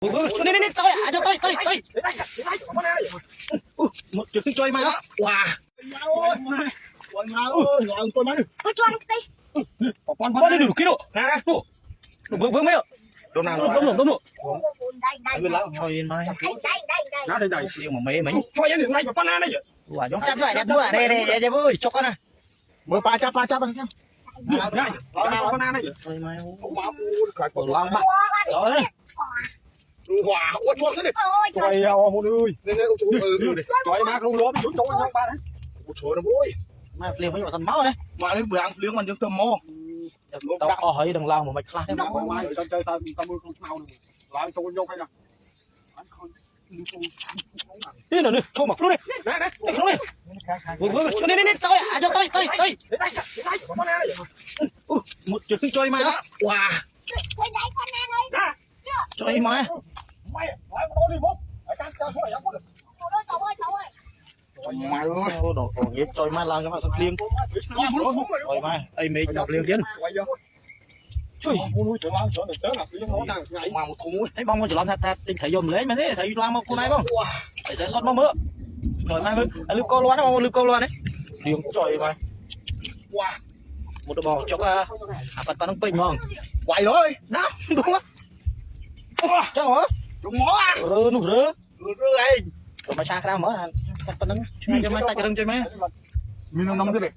Nè, tôi một chiếc chơi mày đó. Wow. Ôi má ơi, ông tôi má đi. Tôi cho nó đi. Con đi đủ kilo. Nè, đủ. Đủ vương mấy ạ. Đồ nào đúng. Đây. Chơi mày. Đây. Nó đây siêu mà mê mình. Chơi đến này mà con này. Wow, chúng chắp vậy đẹp đua đây đây vui cho con này. Mưa pa chắp. Đây. Con này. Chơi mày. Còn long bạn. Đó đấy. Wow, ôi chuột thế đi. Trời ơi, ông ơi. Trời má không lố xuống chỗ anh ba đấy. Ôi trời ơi ôi. Mà liền với thằng máu đấy. Mà lên bữa ăn liếng mình được tôm mò. Tao hỏi đừng lao mà mày khai thế mà. Chơi tao mưa không nào được. Làm cho con nhông hay nào. Đi nào đi, cho mặc luôn đi. Đấy, xuống đi. Vừa đi, tôi cho tôi. Một chiếc chơi mày đó. Wow. Chơi mày. Mày đi bố. Mày ơi, đồ gì chơi mày làm cho mày sắp liên. Rồi mày, ai mày đọc liên tiến. Chui. Mà một thùng thấy bông nó chỉ làm thật tinh thể dùng lấy mà thế thấy làm một con này không? Phải sẽ sót bông mỡ. Rồi mày lưu câu loan không? Lưu câu loan đấy. Liên trời mày. Wow. Một đồ bò cho bật bắn pin không? Quậy rồi. Đó, đúng không? Chắc hả? Đúng mỏ à? Đúng rồi. Đây. Rồi mày xa cái nào mỡ bắn cho mày xa cái rừng chơi mày. Mình nông cái này.